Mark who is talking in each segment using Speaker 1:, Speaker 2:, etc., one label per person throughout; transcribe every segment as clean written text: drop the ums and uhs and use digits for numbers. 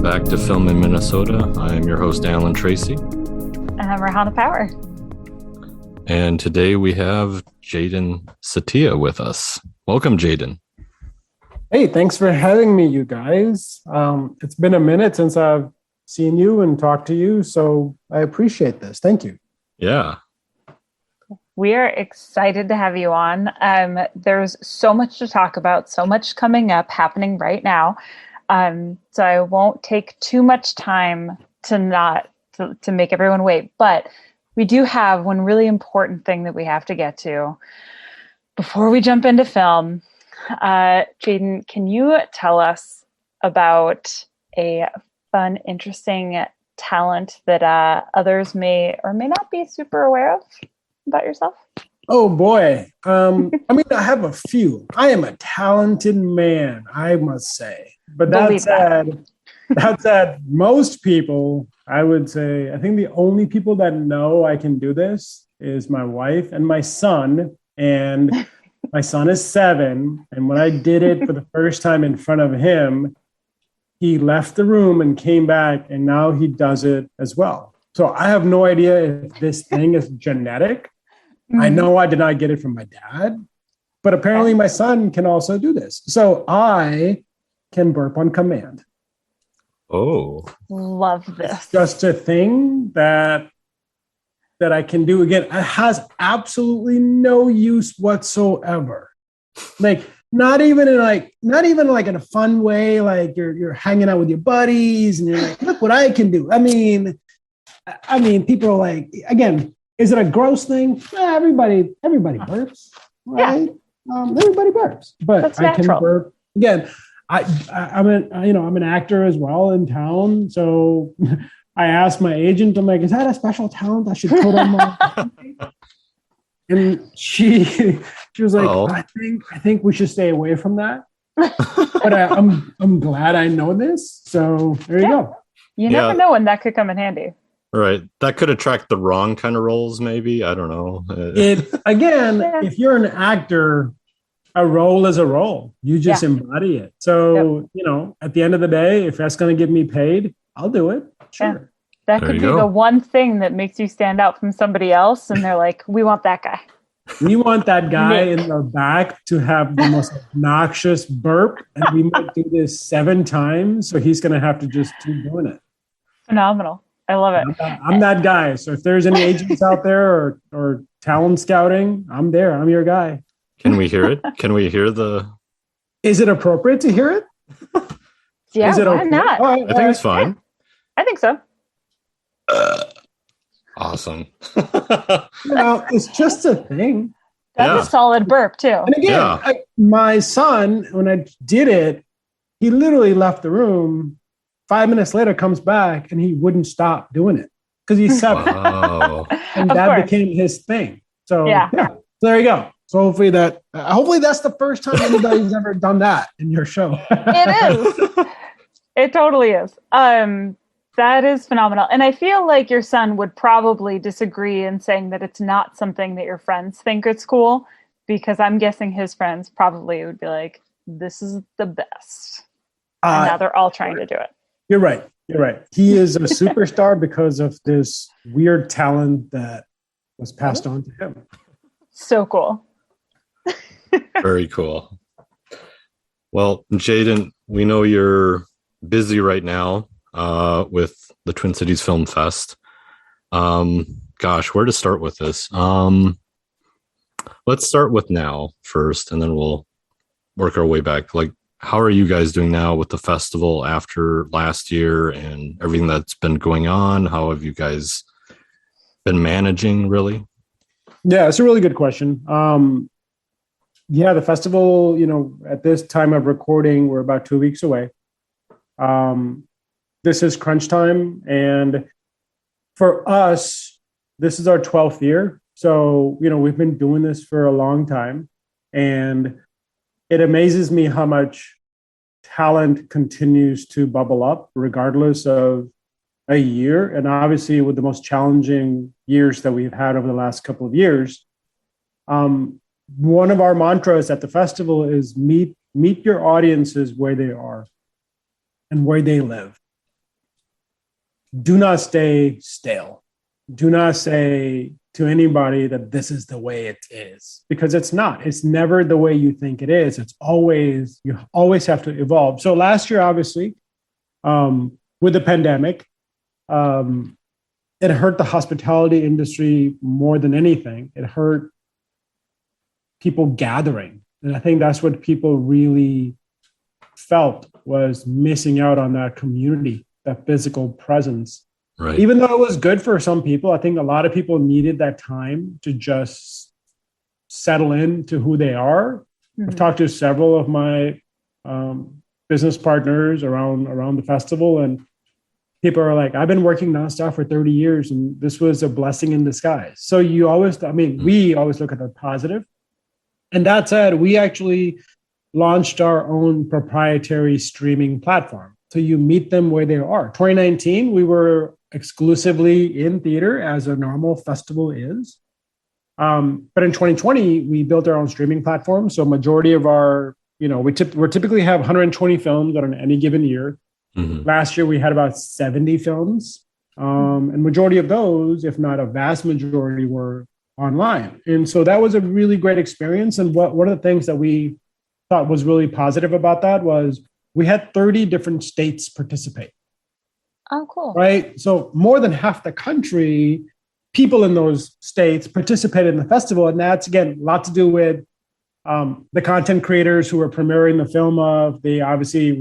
Speaker 1: back to Film in Minnesota. I'm your host, Alan Tracy.
Speaker 2: And I'm Rahana Power.
Speaker 1: And today we have Jatin Setia with us. Welcome, Jatin.
Speaker 3: Hey, thanks for having me, you guys. It's been a minute since I've seen you and talked to you, so I appreciate this. Thank you.
Speaker 1: Yeah.
Speaker 2: We are excited to have you on. There's so much to talk about, so much coming up, happening right now. So I won't take too much time to make everyone wait. But we do have one really important thing that we have to get to before we jump into film. Jatin, can you tell us about a fun, interesting talent that others may or may not be super aware of about yourself?
Speaker 3: Oh boy. I have a few. I am a talented man, I must say. But that said, most people, I would say, I think the only people that know I can do this is my wife and my son. And my son is 7. And when I did it for the first time in front of him, he left the room and came back, and now he does it as well. So I have no idea if this thing is genetic. I know I did not get it from my dad, but apparently my son can also do this. So I can burp on command.
Speaker 1: Oh,
Speaker 2: love this.
Speaker 3: It's just a thing that I can do. Again, it has absolutely no use whatsoever. Like not even in a fun way, like you're hanging out with your buddies and you're like, look what I can do. I mean, people are like, again, is it a gross thing? Everybody burps, right? Yeah. Everybody burps, but
Speaker 2: that's
Speaker 3: I
Speaker 2: natural.
Speaker 3: can burp. Again, I'm an actor as well in town, so I asked my agent, I'm like, is that a special talent I should put on my? And she was like, I think we should stay away from that. But I'm glad I know this. So there you go.
Speaker 2: You never know when that could come in handy.
Speaker 1: Right. That could attract the wrong kind of roles, maybe. I don't know.
Speaker 3: If you're an actor, a role is a role. You just embody it. So, at the end of the day, if that's going to get me paid, I'll do it. Sure.
Speaker 2: Yeah. That could be the one thing that makes you stand out from somebody else. And they're like, we want that guy.
Speaker 3: We want that guy in the back to have the most obnoxious burp. And we might do this 7 times. So he's going to have to just keep doing it.
Speaker 2: Phenomenal. I love it.
Speaker 3: I'm that guy. So if there's any agents out there or talent scouting, I'm there. I'm your guy.
Speaker 1: Can we hear it? Can we hear
Speaker 3: Is it appropriate to hear it?
Speaker 2: Yeah,
Speaker 3: Is it
Speaker 2: why
Speaker 3: okay?
Speaker 2: not?
Speaker 1: I think it's fine.
Speaker 2: Yeah, I think so.
Speaker 1: Awesome.
Speaker 3: It's just a thing.
Speaker 2: That's a solid burp, too.
Speaker 3: And again, my son, when I did it, he literally left the room. 5 minutes later, comes back, and he wouldn't stop doing it because he's 7.
Speaker 1: Wow.
Speaker 3: And that became his thing. So, so there you go. So hopefully that's the first time anybody's ever done that in your show.
Speaker 2: It is. It totally is. That is phenomenal. And I feel like your son would probably disagree in saying that it's not something that your friends think it's cool, because I'm guessing his friends probably would be like, this is the best. And now they're all trying to do it.
Speaker 3: You're right. He is a superstar because of this weird talent that was passed on to him.
Speaker 2: So cool.
Speaker 1: Very cool. Well, Jatin, we know you're busy right now with the Twin Cities Film Fest. Where to start with this? Let's start with now first, and then we'll work our way back. Like, how are you guys doing now with the festival after last year and everything that's been going on? How have you guys been managing, really?
Speaker 3: Yeah, it's a really good question. The festival, at this time of recording, we're about 2 weeks away. This is crunch time. And for us, this is our 12th year. So, we've been doing this for a long time. And it amazes me how much talent continues to bubble up regardless of a year. And obviously with the most challenging years that we've had over the last couple of years, one of our mantras at the festival is meet your audiences where they are and where they live. do not stay stale. Do not say to anybody that this is the way it is, because it's not. It's never the way you think it is. It's always, you always have to evolve. So last year, obviously, with the pandemic, it hurt the hospitality industry more than anything. It hurt people gathering. And I think that's what people really felt, was missing out on that community, that physical presence.
Speaker 1: Right.
Speaker 3: Even though it was good for some people, I think a lot of people needed that time to just settle into who they are. Mm-hmm. I've talked to several of my business partners around the festival, and people are like, I've been working nonstop for 30 years, and this was a blessing in disguise. So you always, we always look at the positive. And that said, we actually launched our own proprietary streaming platform. So you meet them where they are. 2019, we were exclusively in theater, as a normal festival is. But in 2020, we built our own streaming platform. So majority of our, we typically have 120 films on any given year. Mm-hmm. Last year, we had about 70 films. And majority of those, if not a vast majority, were online. And so that was a really great experience. And one of the things that we thought was really positive about that was we had 30 different states participate.
Speaker 2: Oh, cool.
Speaker 3: Right? So more than half the country, people in those states participated in the festival. And that's, again, a lot to do with the content creators who were premiering the film of. We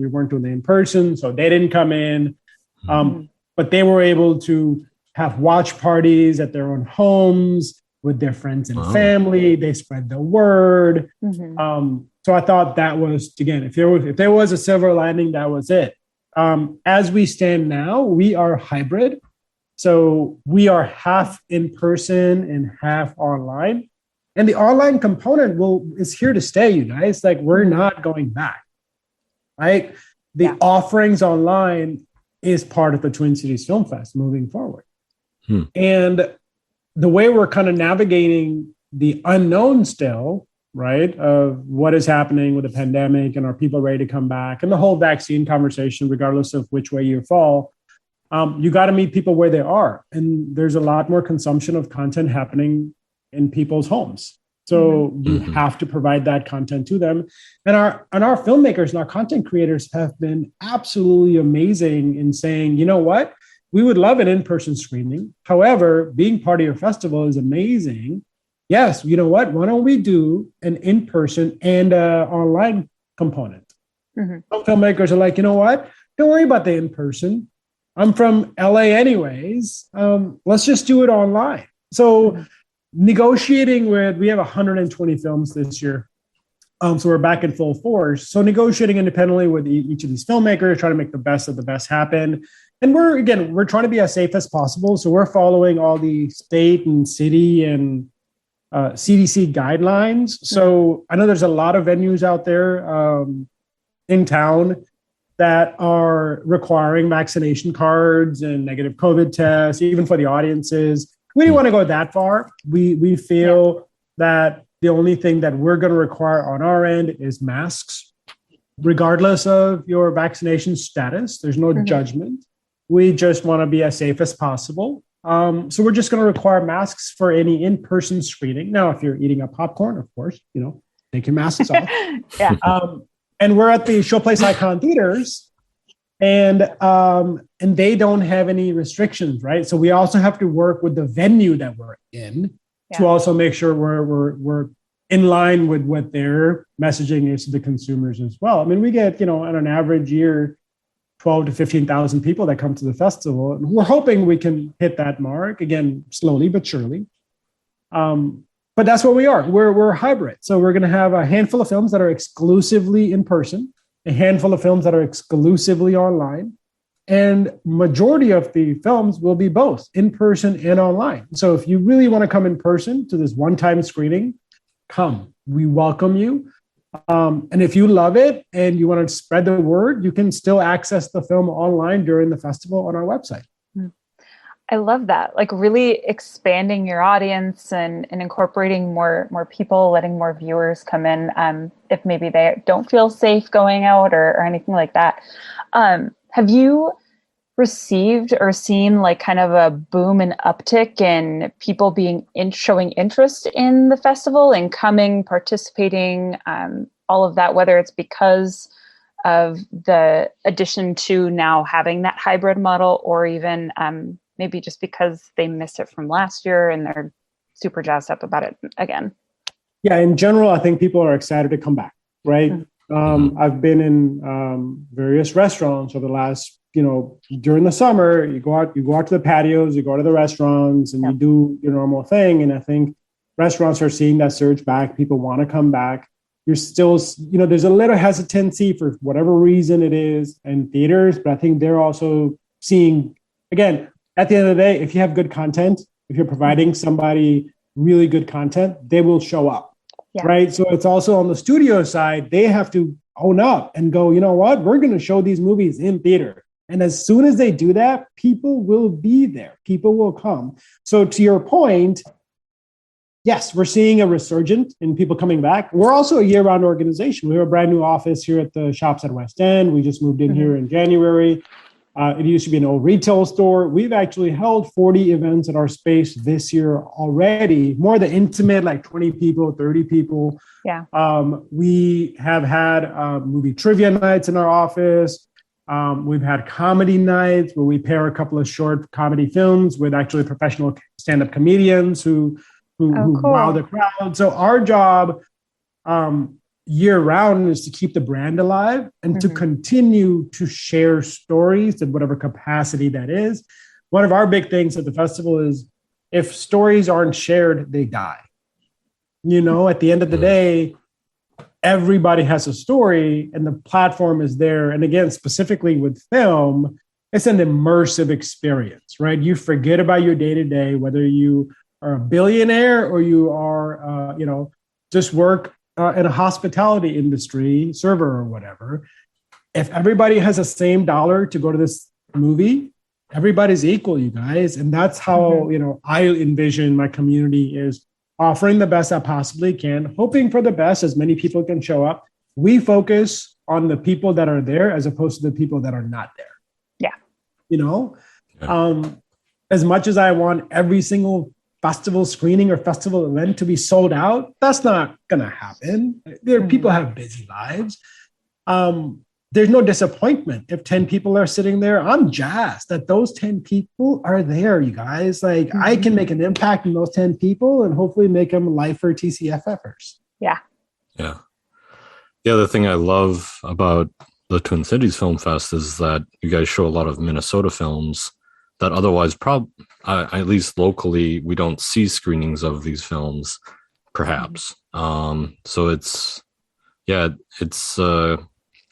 Speaker 3: weren't doing it in person, so they didn't come in. But they were able to have watch parties at their own homes with their friends and family. They spread the word. Mm-hmm. So I thought that was, again, if there was a silver lining, that was it. As we stand now, we are hybrid. So we are half in person and half online. And the online component is here to stay, you guys. Like, we're not going back, right? The offerings online is part of the Twin Cities Film Fest moving forward. And the way we're kind of navigating the unknown still, right, of what is happening with the pandemic and are people ready to come back, and the whole vaccine conversation, regardless of which way you fall, you got to meet people where they are. And there's a lot more consumption of content happening in people's homes. So you have to provide that content to them. And our filmmakers and our content creators have been absolutely amazing in saying, you know what, we would love an in-person screening. However, being part of your festival is amazing. Yes, you know what, why don't we do an in-person and online component? Some filmmakers are like, you know what, don't worry about the in-person. I'm from LA anyways. Let's just do it online. So negotiating we have 120 films this year. So we're back in full force. So negotiating independently with each of these filmmakers, trying to make the best of the best happen. And we're trying to be as safe as possible. So we're following all the state and city and CDC guidelines. So I know there's a lot of venues out there in town that are requiring vaccination cards and negative COVID tests, even for the audiences. We didn't want to go that far. We feel that the only thing that we're going to require on our end is masks, regardless of your vaccination status. There's no judgment. We just want to be as safe as possible. So we're just going to require masks for any in-person screening. Now, if you're eating a popcorn, of course, take your masks off. And we're at the Showplace Icon Theaters, and they don't have any restrictions, right? So we also have to work with the venue that we're in to also make sure we're in line with what their messaging is to the consumers as well. I mean, we get, on an average year, 12 to 15,000 people that come to the festival. And we're hoping we can hit that mark, again, slowly but surely. But that's what we are. We're hybrid. So we're going to have a handful of films that are exclusively in person, a handful of films that are exclusively online, and majority of the films will be both in person and online. So if you really want to come in person to this one-time screening, come. We welcome you. And if you love it and you want to spread the word, you can still access the film online during the festival on our website.
Speaker 2: I love that. Like, really expanding your audience and incorporating more people, letting more viewers come in if maybe they don't feel safe going out or anything like that. Have you received or seen like kind of a boom and uptick in people showing interest in the festival and coming, participating, all of that, whether it's because of the addition to now having that hybrid model, or even maybe just because they missed it from last year and they're super jazzed up about it again?
Speaker 3: Yeah, in general, I think people are excited to come back, right? Mm-hmm. I've been in various restaurants over the last, during the summer, you go out to the patios, you go to the restaurants, and you do your normal thing. And I think restaurants are seeing that surge back. People want to come back. You're still, there's a little hesitancy for whatever reason it is in theaters, but I think they're also seeing, again, at the end of the day, if you have good content, if you're providing somebody really good content, they will show up, right? So it's also on the studio side, they have to own up and go, you know what, we're going to show these movies in theater. And as soon as they do that, people will be there. People will come. So to your point, yes, we're seeing a resurgence in people coming back. We're also a year-round organization. We have a brand new office here at the Shops at West End. We just moved in here in January. It used to be an old retail store. We've actually held 40 events at our space this year already, more the intimate, like 20 people, 30 people.
Speaker 2: Yeah.
Speaker 3: We have had movie trivia nights in our office. We've had comedy nights where we pair a couple of short comedy films with actually professional stand-up comedians who wow the crowd. So our job year round is to keep the brand alive and to continue to share stories in whatever capacity that is. One of our big things at the festival is if stories aren't shared, they die. At the end of the day, everybody has a story and the platform is there. And again, specifically with film, it's an immersive experience, right? You forget about your day-to-day, whether you are a billionaire or you are, just work in a hospitality industry, server or whatever. If everybody has the same dollar to go to this movie, everybody's equal, you guys. And that's how, I envision my community is offering the best I possibly can, hoping for the best, as many people can show up. We focus on the people that are there as opposed to the people that are not there.
Speaker 2: Yeah.
Speaker 3: As much as I want every single festival screening or festival event to be sold out, that's not going to happen. People have busy lives. There's no disappointment if 10 people are sitting there. I'm jazzed that those 10 people are there, you guys. I can make an impact in those 10 people and hopefully make them lifer TCFFers.
Speaker 2: Yeah.
Speaker 1: Yeah. The other thing I love about the Twin Cities Film Fest is that you guys show a lot of Minnesota films that otherwise, at least locally, we don't see screenings of these films, perhaps. So it's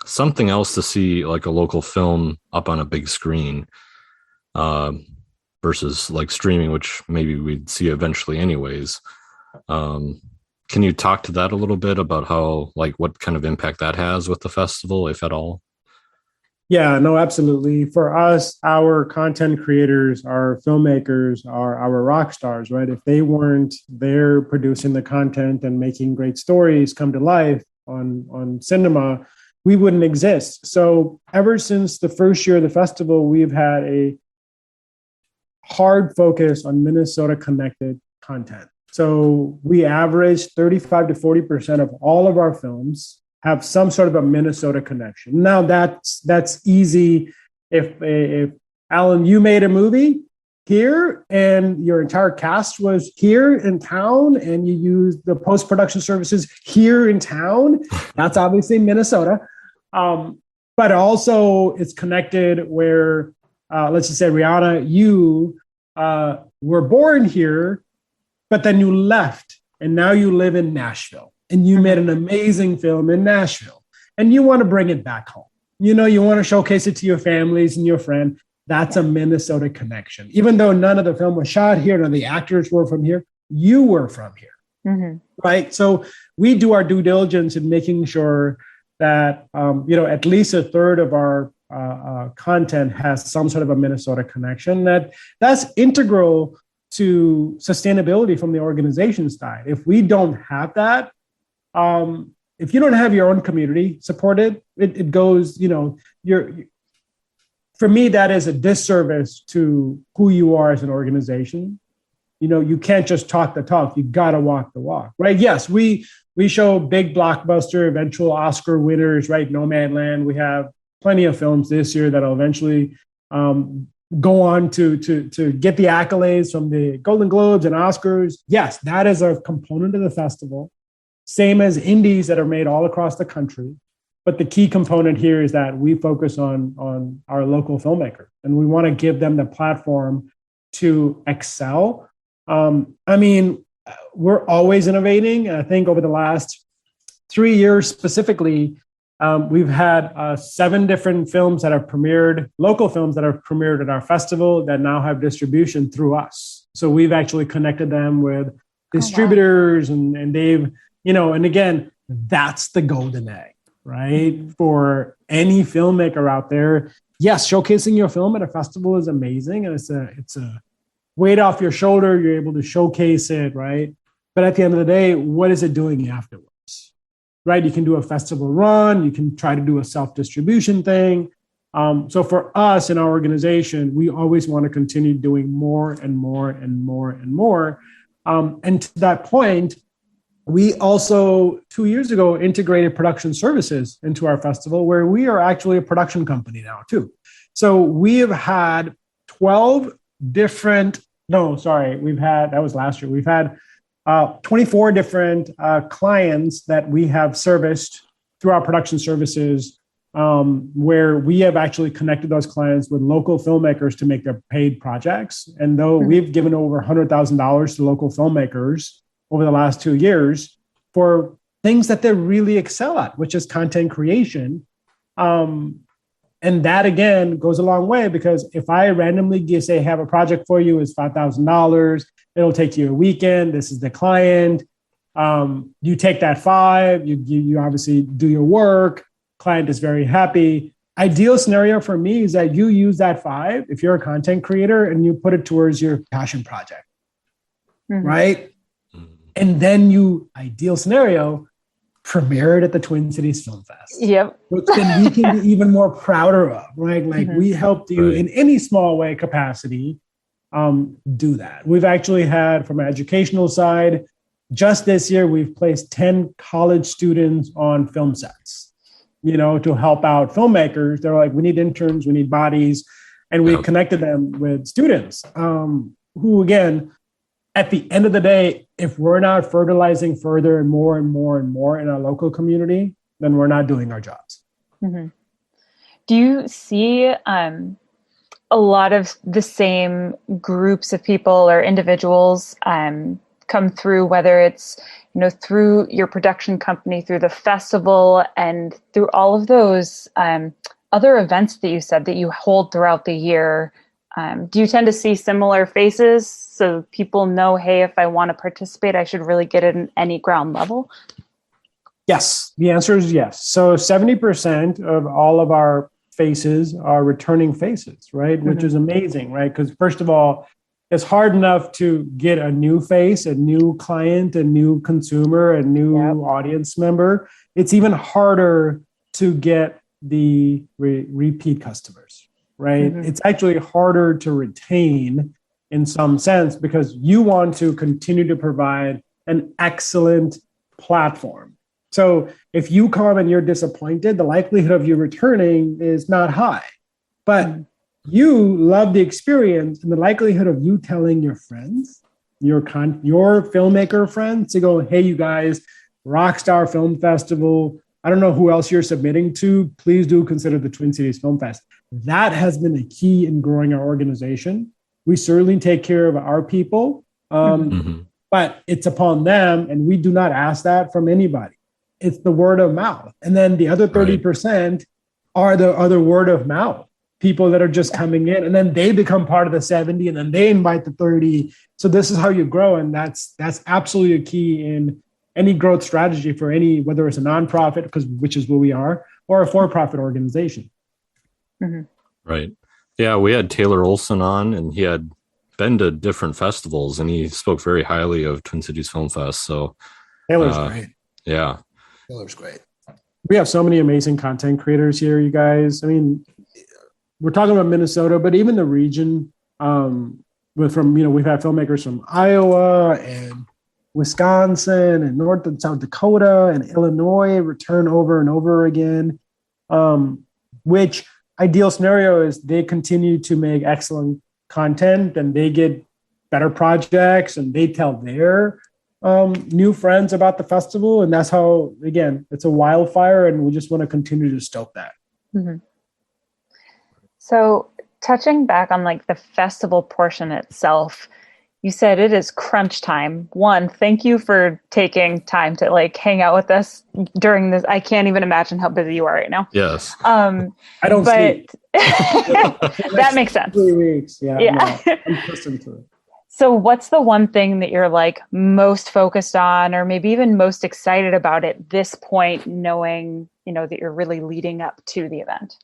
Speaker 1: something else to see like a local film up on a big screen versus like streaming, which maybe we'd see eventually anyways. Can you talk to that a little bit about how, like, what kind of impact that has with the festival, if at all?
Speaker 3: Yeah, no, absolutely. For us, our content creators, our filmmakers are our rock stars, right? If they weren't there producing the content and making great stories come to life on cinema, we wouldn't exist. So ever since the first year of the festival, we've had a hard focus on Minnesota connected content. So we average 35 to 40% of all of our films have some sort of a Minnesota connection. Now that's easy. If Alan, you made a movie here and your entire cast was here in town and you used the post-production services here in town, that's obviously Minnesota. But also it's connected where, let's just say, Rihanna, you were born here, but then you left and now you live in Nashville. And you made an amazing film in Nashville and you want to bring it back home. You want to showcase it to your families and your friend. That's a Minnesota connection. Even though none of the film was shot here, none of the actors were from here, you were from here, right? So we do our due diligence in making sure that, at least a third of our content has some sort of a Minnesota connection. That's integral to sustainability from the organization side. If we don't have that, if you don't have your own community supported, it goes, for me, that is a disservice to who you are as an organization. You can't just talk the talk. You got to walk the walk, right? Yes, we show big blockbuster, eventual Oscar winners, right? Nomadland. We have plenty of films this year that'll eventually go on to get the accolades from the Golden Globes and Oscars. Yes, that is a component of the festival, same as indies that are made all across the country. But the key component here is that we focus on our local filmmakers, and we want to give them the platform to excel. We're always innovating. And I think over the last 3 years specifically, we've had 7 different films that have premiered, local films that have premiered at our festival that now have distribution through us. So we've actually connected them with distributors, and they've, and again, that's the golden egg, right? For any filmmaker out there. Yes, showcasing your film at a festival is amazing, and it's a weight off your shoulder. You're able to showcase it, right? But at the end of the day, what is it doing afterwards, right? You can do a festival run. You can try to do a self-distribution thing. So for us in our organization, we always want to continue doing more and more and more and more. And to that point, we also 2 years ago integrated production services into our festival, where we are actually a production company now too. So we have had 12 different, that was last year. We've had 24 different clients that we have serviced through our production services, where we have actually connected those clients with local filmmakers to make their paid projects. And though we've given over $100,000 to local filmmakers over the last 2 years for things that they really excel at, which is content creation. And that, again, goes a long way, because if I randomly say, have a project for you, is $5,000, it'll take you a weekend. This is the client. You take that 5, you obviously do your work. Client is very happy. Ideal scenario for me is that you use that 5, if you're a content creator, and you put it towards your passion project, right? And then ideal scenario, premiere it at the Twin Cities Film Fest.
Speaker 2: Yep.
Speaker 3: Which then we can be even more prouder of, right? Like we helped you in any small way capacity do that. We've actually had, from an educational side, just this year, we've placed 10 college students on film sets, to help out filmmakers. They're like, we need interns, we need bodies. And we connected them with students who, again, at the end of the day, if we're not fertilizing further and more and more and more in our local community, then we're not doing our jobs.
Speaker 2: Do you see a lot of the same groups of people or individuals come through, whether it's, through your production company, through the festival, and through all of those other events that you said that you hold throughout the year? Do you tend to see similar faces so people know, hey, if I want to participate, I should really get it in any ground level?
Speaker 3: Yes, the answer is yes. So 70% of all of our faces are returning faces, right? Which is amazing, right? Because first of all, it's hard enough to get a new face, a new client, a new consumer, a new audience member. It's even harder to get the repeat customers, right? It's actually harder to retain in some sense, because you want to continue to provide an excellent platform. So if you come and you're disappointed, the likelihood of you returning is not high. But you love the experience, and the likelihood of you telling your friends, your filmmaker friends, to go, hey, you guys, Rockstar Film Festival, I don't know who else you're submitting to, please do consider the Twin Cities Film Fest. That has been a key in growing our organization. We certainly take care of our people, but it's upon them, and we do not ask that from anybody. It's the word of mouth. And then the other 30% are the other word of mouth, people that are just coming in, and then they become part of the 70, and then they invite the 30. So this is how you grow. And that's absolutely a key in any growth strategy for any, whether it's a nonprofit, which is what we are, or a for-profit organization.
Speaker 1: Right. Yeah, we had Taylor Olson on, and he had been to different festivals, and he spoke very highly of Twin Cities Film Fest. So
Speaker 3: Taylor's great.
Speaker 1: Yeah.
Speaker 3: Taylor's great. We have so many amazing content creators here, you guys. I mean, we're talking about Minnesota, but even the region, we've had filmmakers from Iowa and Wisconsin and North and South Dakota and Illinois return over and over again, which ideal scenario is they continue to make excellent content and they get better projects and they tell their new friends about the festival. And that's how, again, it's a wildfire and we just want to continue to stoke that.
Speaker 2: Mm-hmm. So touching back on like the festival portion itself, you said it is crunch time. One, thank you for taking time to like hang out with us during this. I can't even imagine how busy you are right now.
Speaker 1: Yes.
Speaker 3: I don't sleep.
Speaker 2: That makes sense.
Speaker 3: 3 weeks. Yeah.
Speaker 2: Yeah.
Speaker 3: No, I'm accustomed to it.
Speaker 2: So what's the one thing that you're like most focused on, or maybe even most excited about at this point, knowing, that you're really leading up to the event?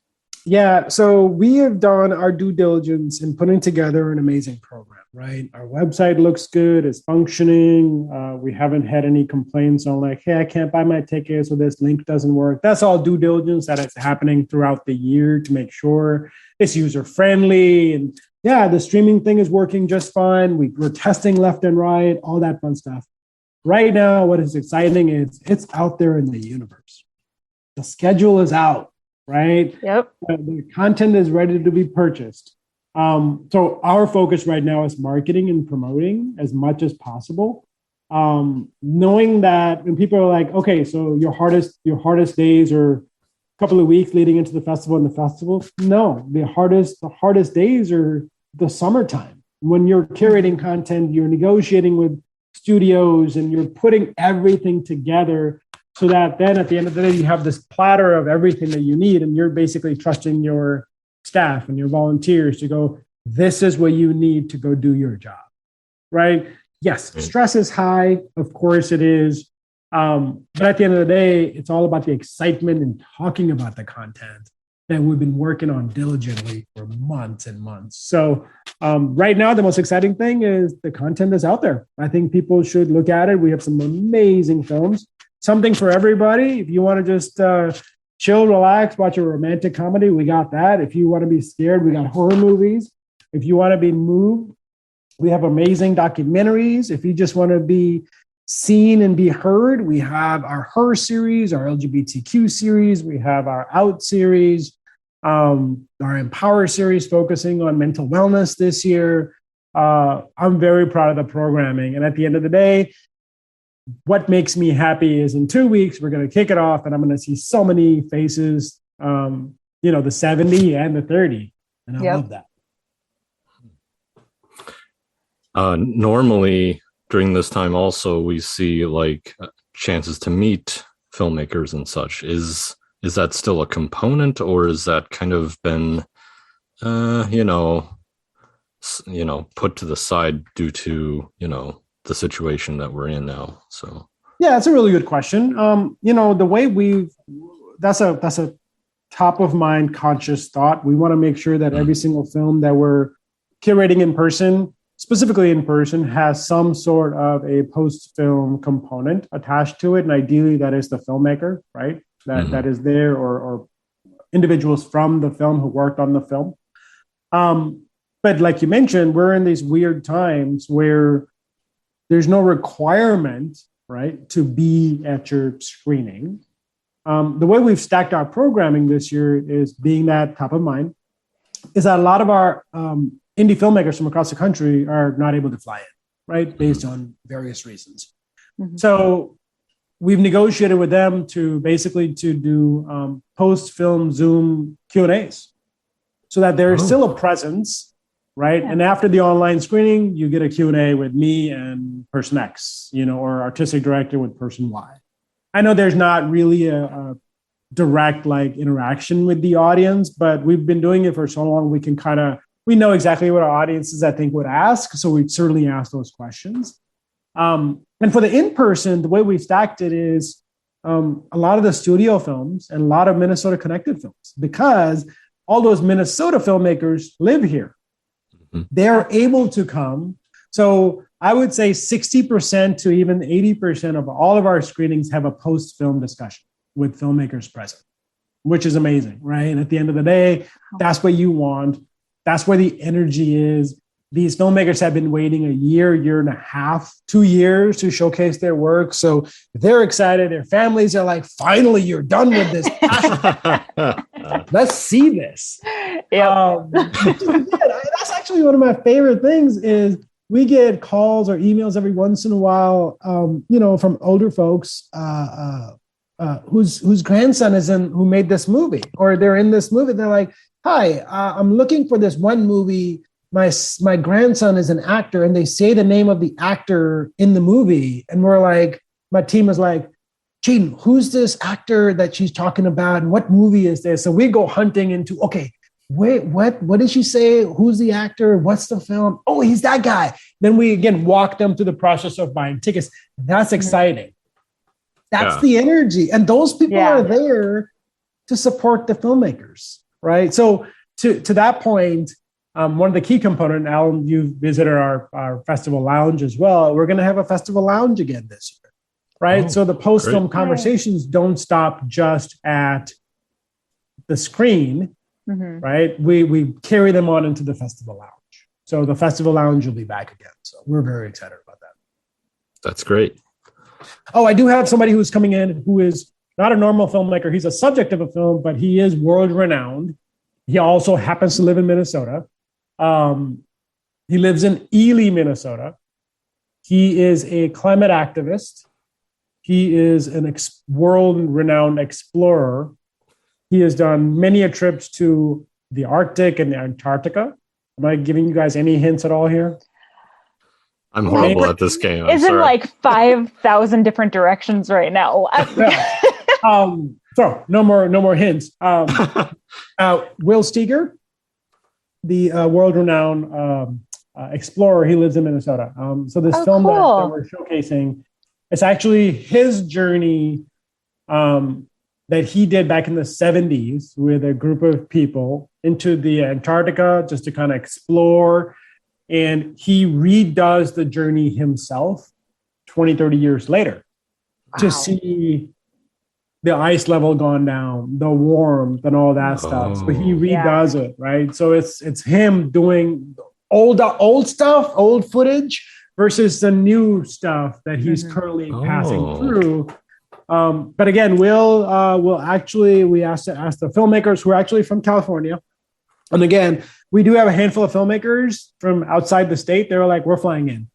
Speaker 3: Yeah, so we have done our due diligence in putting together an amazing program, right? Our website looks good, it's functioning. We haven't had any complaints on like, hey, I can't buy my tickets or this link doesn't work. That's all due diligence that is happening throughout the year to make sure it's user friendly. And yeah, the streaming thing is working just fine. We're testing left and right, all that fun stuff. Right now, what is exciting is it's out there in the universe. The schedule is out. Right?
Speaker 2: Yep.
Speaker 3: The content is ready to be purchased. So our focus right now is marketing and promoting as much as possible. Knowing that when people are like, okay, so your hardest days are a couple of weeks leading into the festival and the festival. No, the hardest days are the summertime. When you're curating content, you're negotiating with studios and you're putting everything together so that then at the end of the day, you have this platter of everything that you need. And you're basically trusting your staff and your volunteers to go, this is what you need to go do your job, right? Yes, stress is high. Of course it is. But at the end of the day, it's all about the excitement and talking about the content that we've been working on diligently for months and months. So right now, the most exciting thing is the content is out there. I think people should look at it. We have some amazing films. Something for everybody. If you want to just chill, relax, watch a romantic comedy, we got that. If you want to be scared, we got horror movies. If you want to be moved, we have amazing documentaries. If you just want to be seen and be heard, we have our Her series, our LGBTQ series. We have our Out series, our Empower series focusing on mental wellness this year. I'm very proud of the programming. And at the end of the day, what makes me happy is in 2 weeks, we're going to kick it off and I'm going to see so many faces, the 70 and the 30. And I love that.
Speaker 1: Normally during this time also, we see like chances to meet filmmakers and such. Is that still a component or is that kind of been, put to the side due to, the situation that we're in now? So
Speaker 3: yeah, it's a really good question. The way that's a top of mind conscious thought. We want to make sure that every single film that we're curating in person, specifically in person, has some sort of a post-film component attached to it. And ideally that is the filmmaker, right? That is there or individuals from the film who worked on the film. But like you mentioned, we're in these weird times where there's no requirement, right, to be at your screening. The way we've stacked our programming this year is being that top of mind, is that a lot of our indie filmmakers from across the country are not able to fly in, right, based on various reasons. Mm-hmm. So we've negotiated with them to do post-film Zoom Q&As so that there is still a presence. Right. Yeah. And after the online screening, you get a Q&A with me and person X, or artistic director with person Y. I know there's not really a direct interaction with the audience, but we've been doing it for so long. We know exactly what our audiences, I think, would ask. So we'd certainly ask those questions. And for the in-person, the way we stacked it is a lot of the studio films and a lot of Minnesota connected films, because all those Minnesota filmmakers live here. They're able to come. So I would say 60% to even 80% of all of our screenings have a post-film discussion with filmmakers present. which is amazing, right? And at the end of the day, that's what you want. That's where the energy is. These filmmakers have been waiting a year and a half, 2 years to showcase their work. So they're excited. Their families are like, finally, you're done with this. Let's see this.
Speaker 2: Yeah.
Speaker 3: That's actually one of my favorite things is we get calls or emails every once in a while, from older folks whose grandson who made this movie, or they're in this movie. They're like, hi, I'm looking for this one movie. My grandson is an actor, and they say the name of the actor in the movie. And we're like, my team is like, Jatin, who's this actor that she's talking about? And what movie is this? So we go hunting into, okay, wait, what did she say? Who's the actor? What's the film? Oh, he's that guy. Then we again walk them through the process of buying tickets. That's exciting. That's the energy. And those people are there to support the filmmakers, right? So to that point, one of the key components, Alan, you visited our festival lounge as well. We're going to have a festival lounge again this year, right? So the post-film conversations don't stop just at the screen, right? We carry them on into the festival lounge. So the festival lounge will be back again. So we're very excited about that.
Speaker 1: That's great.
Speaker 3: Oh, I do have somebody who's coming in who is not a normal filmmaker. He's a subject of a film, but he is world renowned. He also happens to live in Minnesota. He lives in Ely, Minnesota. He is a climate activist. He is an world-renowned explorer. He has done many trips to the Arctic and Antarctica. Am I giving you guys any hints at all here?
Speaker 1: I'm horrible at this game.
Speaker 2: Is it like 5,000 different directions right now?
Speaker 3: So no more hints. Will Steger, the world-renowned explorer, he lives in Minnesota. So this film that we're showcasing, it's actually his journey that he did back in the 70s with a group of people into the Antarctica just to kind of explore. And he redoes the journey himself 20, 30 years later to see the ice level gone down, the warmth and all that stuff. So he redoes it, right? So it's him doing old stuff, old footage versus the new stuff that he's currently passing through. But again, we asked the filmmakers who are actually from California. And again, we do have a handful of filmmakers from outside the state. They were like, we're flying in.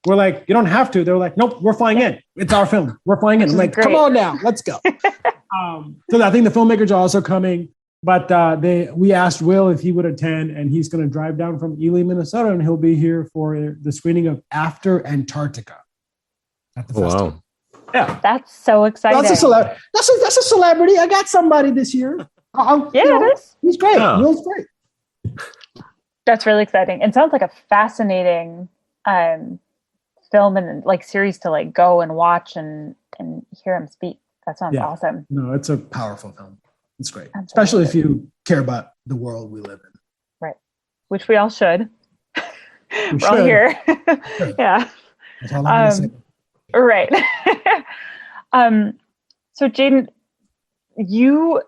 Speaker 3: We're like, you don't have to. They were like, nope, we're flying in. It's our film. We're flying in. I'm like, come on now, let's go. So I think the filmmakers are also coming. But we asked Will if he would attend, and he's going to drive down from Ely, Minnesota, and he'll be here for the screening of After Antarctica at the festival.
Speaker 1: Wow.
Speaker 2: Yeah, that's so exciting.
Speaker 3: That's a celebrity. I got somebody this year.
Speaker 2: It is.
Speaker 3: He's great. Yeah. Will's great.
Speaker 2: That's really exciting. It sounds like a fascinating film and like series to like go and watch and hear him speak. That sounds awesome.
Speaker 3: No, it's a powerful film. It's great, especially if you care about the world we live in.
Speaker 2: Right, which we all should. We're all here. Yeah.
Speaker 3: That's all I'm gonna say.
Speaker 2: Right. So Jatin, you're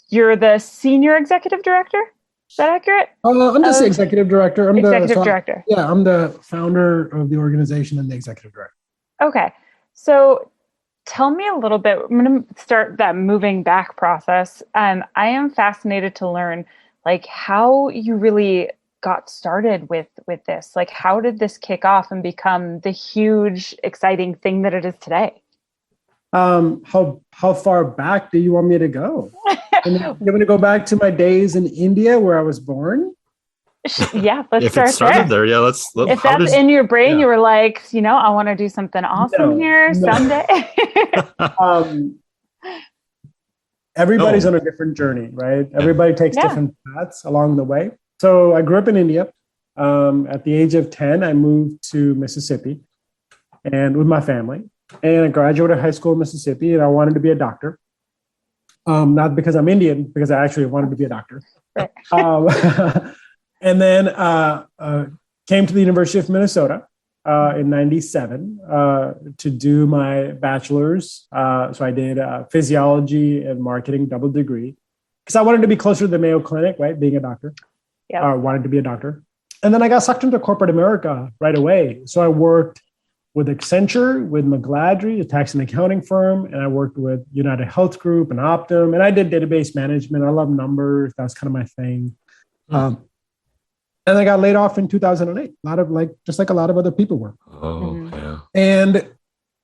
Speaker 2: the senior executive director. Is that accurate?
Speaker 3: I'm just the executive director. I'm
Speaker 2: executive director.
Speaker 3: Yeah, I'm the founder of the organization and the executive director.
Speaker 2: Okay. So tell me a little bit. I'm going to start that moving back process. I am fascinated to learn like how you really got started with this. Like, how did this kick off and become the huge, exciting thing that it is today?
Speaker 3: How far back do you want me to go? You want me to go back to my days in India where I was born?
Speaker 2: Yeah, let's
Speaker 1: if
Speaker 2: start
Speaker 1: it started there. Yeah,
Speaker 2: if that's in your brain, you were like, I want to do something awesome here someday.
Speaker 3: Everybody's on a different journey, right? Everybody takes different paths along the way. So I grew up in India. At the age of 10, I moved to Mississippi and with my family. And I graduated high school in Mississippi, and I wanted to be a doctor. Not because I'm Indian, because I actually wanted to be a doctor. Right. And then came to the University of Minnesota in 97 to do my bachelor's. So I did physiology and marketing double degree because I wanted to be closer to the Mayo Clinic, right? Being a doctor. Yeah. Wanted to be a doctor. And then I got sucked into corporate America right away. So I worked with Accenture, with McGladrey, a tax and accounting firm, and I worked with United Health Group and Optum, and I did database management. I love numbers. That was kind of my thing. And I got laid off in 2008. Just like a lot of other people were.
Speaker 1: Oh, yeah.
Speaker 3: And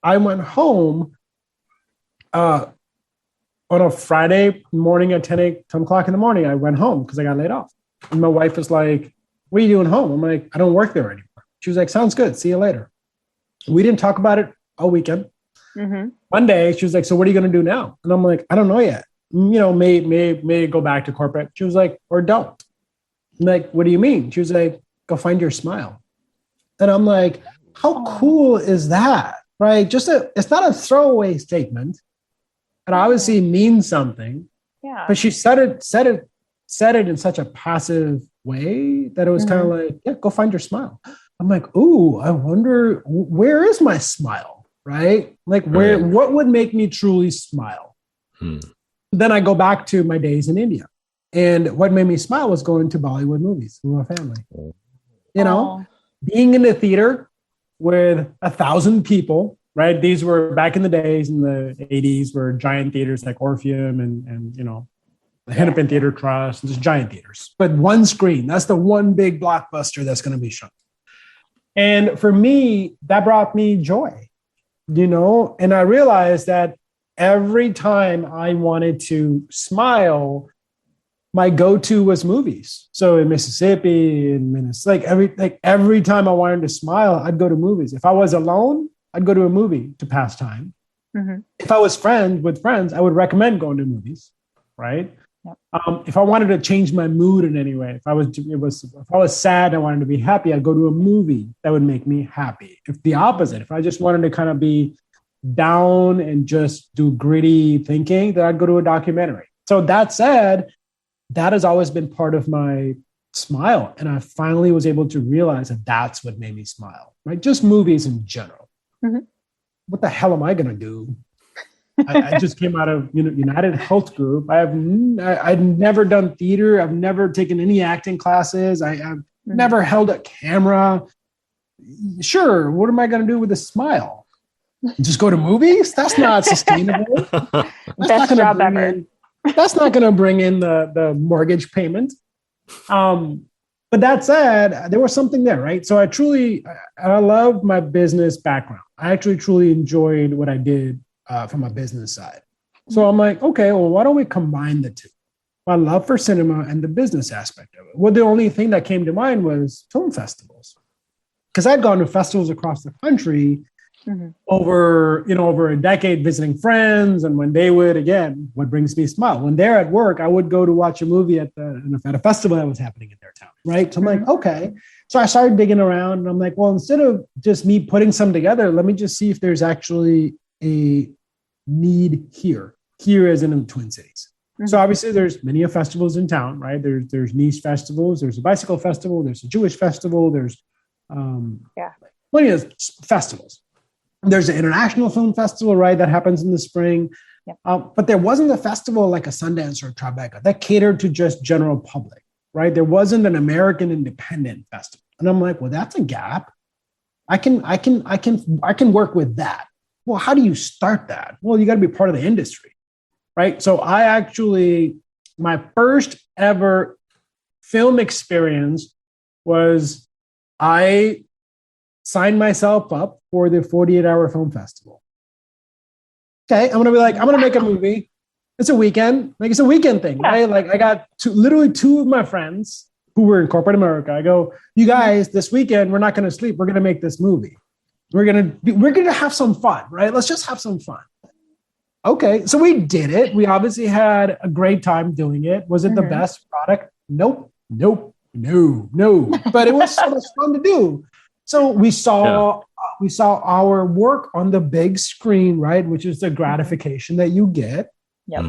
Speaker 3: I went home on a Friday morning at 10 o'clock in the morning. I went home because I got laid off. And my wife was like, "What are you doing home?" I'm like, "I don't work there anymore." She was like, "Sounds good. See you later." We didn't talk about it all weekend. One day she was like, "So what are you going to do now?" And I'm like, "I don't know yet. May go back to corporate." She was like, "Or don't." I'm like, "What do you mean?" She was like, "Go find your smile." And I'm like, how cool is that? Right? It's not a throwaway statement. It obviously means something.
Speaker 2: Yeah.
Speaker 3: But she said it in such a passive way that it was kind of like, yeah, go find your smile. I'm like, ooh, I wonder, where is my smile? Right? Like what would make me truly smile? Then I go back to my days in India. And what made me smile was going to Bollywood movies with my family. You know, being in the theater with 1,000 people, right? These were back in the days in the 80s were giant theaters like Orpheum and the Hennepin Theater Trust, and just giant theaters. But one screen, that's the one big blockbuster that's going to be shown. And for me, that brought me joy, and I realized that every time I wanted to smile, my go-to was movies. So in Mississippi, in Minnesota, every time I wanted to smile, I'd go to movies. If I was alone, I'd go to a movie to pass time. If I was with friends, I would recommend going to movies, right? Yep. If I wanted to change my mood in any way, if I was sad and I wanted to be happy, I'd go to a movie that would make me happy. If the opposite, if I just wanted to kind of be down and just do gritty thinking, then I'd go to a documentary. So that said, that has always been part of my smile. And I finally was able to realize that that's what made me smile, right? Just movies in general. What the hell am I going to do? I just came out of United Health Group. I'd never done theater. I've never taken any acting classes. I've never held a camera. Sure, what am I going to do with a smile? Just go to movies? That's not sustainable.
Speaker 2: Best job ever.
Speaker 3: That's not going to bring in the mortgage payment. But that said, there was something there, right? So I love my business background. I actually truly enjoyed what I did from a business side. So I'm like, okay, well, why don't we combine the two? My love for cinema and the business aspect of it. Well, the only thing that came to mind was film festivals. Because I'd gone to festivals across the country over a decade visiting friends. And when they would, again, what brings me a smile? When they're at work, I would go to watch a movie at a festival that was happening in their town, right? So I'm like, okay. So I started digging around and I'm like, well, instead of just me putting some together, let me just see if there's actually a need here as in the Twin Cities. So obviously there's many festivals in town, right? There's niche festivals, there's a bicycle festival, there's a Jewish festival, there's plenty of festivals. There's an international film festival, right? That happens in the spring. Yep. But there wasn't a festival like a Sundance or a Tribeca that catered to just general public, right? There wasn't an American independent festival. And I'm like, well, that's a gap. I can work with that. Well, how do you start that? Well, you got to be part of the industry, right? So my first ever film experience was I signed myself up for the 48-hour film festival. Okay, I'm going to make a movie. It's a weekend. It's a weekend thing, right? Like I got literally two of my friends who were in corporate America. I go, you guys, this weekend, we're not going to sleep. We're going to make this movie. We're going to have some fun, right? Let's just have some fun. Okay, so we did it. We obviously had a great time doing it. Was it the best product? Nope. But it was so much fun to do. So we saw our work on the big screen, right? Which is the gratification that you get. Yep.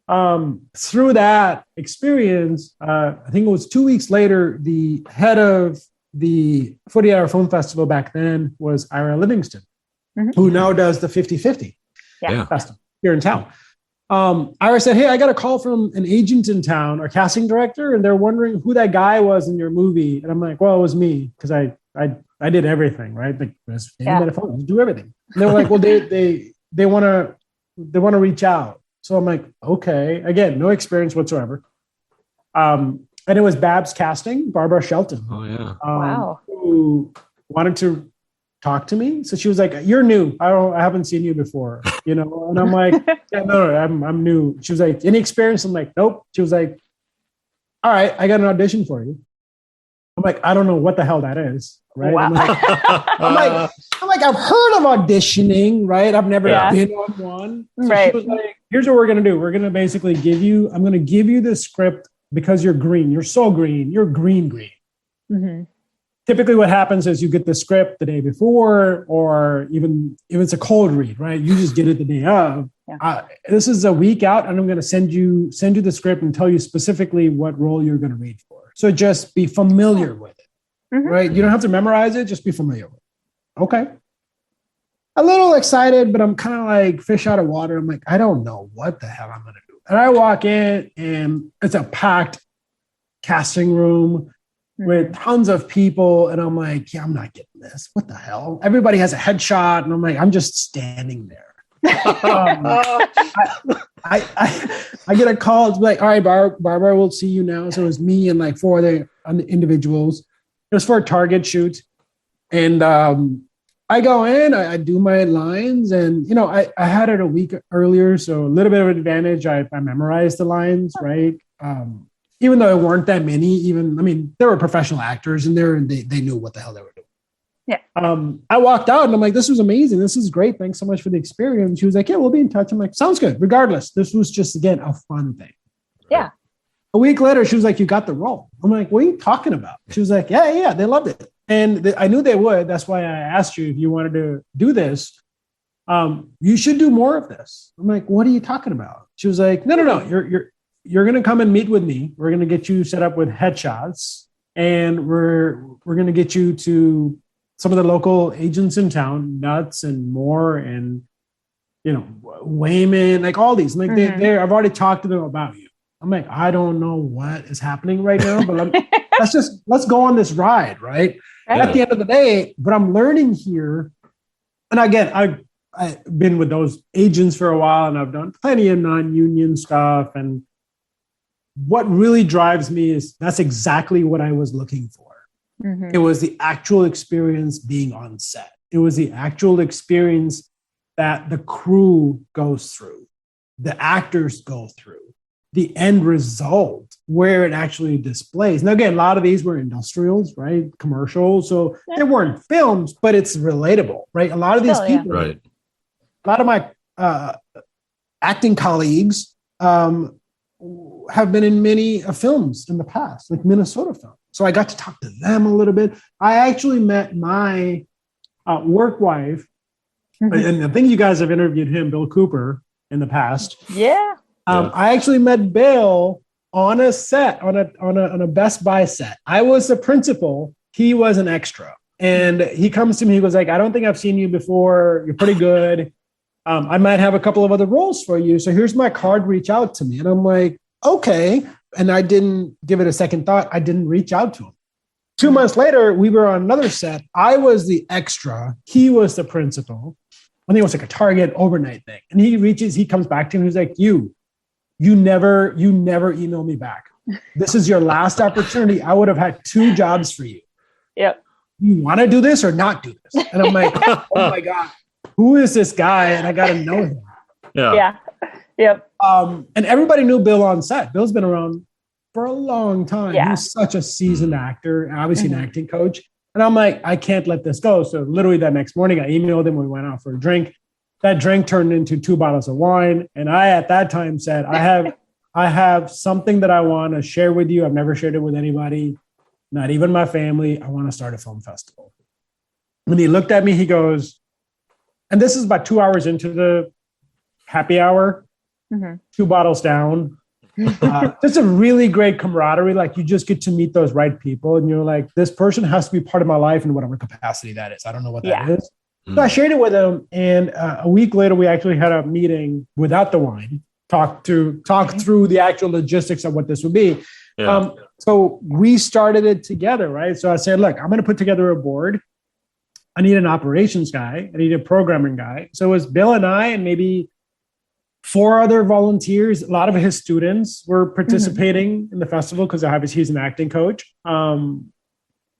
Speaker 3: And through that experience, I think it was 2 weeks later, the head of the 48-hour film festival back then was Ira Livingston, who now does the 50/50 festival here in town. Ira said, hey, I got a call from an agent in town, our casting director, and they're wondering who that guy was in your movie. And I'm like, well, it was me, because I did everything, right? Like, do everything. And they were like, well, they want to reach out. So I'm like, okay. Again, no experience whatsoever. And it was Babs Casting, Barbara Shelton.
Speaker 1: Oh yeah.
Speaker 2: Wow.
Speaker 3: Who wanted to talk to me. So she was like, you're new. I haven't seen you before, you know? And I'm like, yeah, no, I'm new. She was like, any experience? I'm like, nope. She was like, all right, I got an audition for you. I'm like, I don't know what the hell that is. Right.
Speaker 2: Wow.
Speaker 3: I'm like, I've heard of auditioning, right? I've never been on one. So
Speaker 2: right.
Speaker 3: She was like, here's what we're going to do. We're going to basically I'm going to give you the script because you're green. You're so green. You're green. Mm-hmm. Typically what happens is you get the script the day before, or even if it's a cold read, right? You just get it the day of. Yeah. This is a week out, and I'm going to send you the script and tell you specifically what role you're going to read for. So just be familiar with it, right? You don't have to memorize it. Just be familiar with it. Okay. A little excited, but I'm kind of like fish out of water. I'm like, I don't know what the hell I'm going to do. And I walk in, and it's a packed casting room with tons of people. And I'm like, yeah, I'm not getting this. What the hell? Everybody has a headshot. And I'm like, I'm just standing there. I get a call. It's like, all right, Barbara, we'll see you now. So it was me and like 4 other individuals. It was for a Target shoot. And I go in, I do my lines, and, you know, I had it a week earlier. So a little bit of an advantage. I memorized the lines, right? Even though there weren't that many, there were professional actors in there, and they knew what the hell they were doing. Yeah. I walked out and I'm like, this was amazing. This is great. Thanks so much for the experience. She was like, yeah, we'll be in touch. I'm like, sounds good. Regardless, this was just, again, a fun thing.
Speaker 2: Yeah.
Speaker 3: A week later, she was like, you got the role. I'm like, what are you talking about? She was like, yeah, they loved it. And I knew they would. That's why I asked you if you wanted to do this. You should do more of this. I'm like, what are you talking about? She was like, no. You're going to come and meet with me. We're going to get you set up with headshots, and we're going to get you to some of the local agents in town, Nuts and Moore and, you know, Wayman, like all these. Like I've already talked to them about you. I'm like, I don't know what is happening right now, but let's go on this ride, right? At the end of the day, but I'm learning here. And again, I've been with those agents for a while, and I've done plenty of non-union stuff. And what really drives me is that's exactly what I was looking for. Mm-hmm. It was the actual experience being on set. It was the actual experience that the crew goes through, the actors go through, the end result, where it actually displays. Now, again, a lot of these were industrials, right? Commercials. So they weren't films, but it's relatable, right? A lot of these people,
Speaker 1: right.
Speaker 3: A lot of my acting colleagues have been in many films in the past, like Minnesota films. So I got to talk to them a little bit. I actually met my work wife, and I think you guys have interviewed him, Bill Cooper, in the past.
Speaker 2: Yeah.
Speaker 3: I actually met Bill on a set, on a Best Buy set. I was the principal. He was an extra. And he comes to me, he goes like, I don't think I've seen you before. You're pretty good. I might have a couple of other roles for you. So here's my card, reach out to me. And I'm like, okay. And I didn't give it a second thought. I didn't reach out to him. 2 months later, we were on another set. I was the extra. He was the principal. I think it was like a Target overnight thing. And he comes back to me. He's like, you never emailed me back. This is your last opportunity. I would have had 2 jobs for you. Yep. You want to do this or not do this? And I'm like, oh my God, who is this guy? And I got to know him.
Speaker 2: Yeah. Yep.
Speaker 3: And everybody knew Bill on set. Bill's been around for a long time.
Speaker 2: Yeah.
Speaker 3: He's such a seasoned actor, obviously an acting coach. And I'm like, I can't let this go. So literally that next morning, I emailed him. We went out for a drink. That drink turned into 2 bottles of wine. And I, at that time, said, I have something that I want to share with you. I've never shared it with anybody, not even my family. I want to start a film festival. When he looked at me, he goes, and this is about 2 hours into the happy hour, 2 bottles down. Just a really great camaraderie. Like you just get to meet those right people and you're like, this person has to be part of my life in whatever capacity that is. I don't know what that is. So I shared it with him. And a week later, we actually had a meeting without the wine, talk through the actual logistics of what this would be. Yeah. So we started it together, right? So I said, look, I'm going to put together a board. I need an operations guy. I need a programming guy. So it was Bill and I and maybe 4 other volunteers. A lot of his students were participating in the festival because obviously he's an acting coach.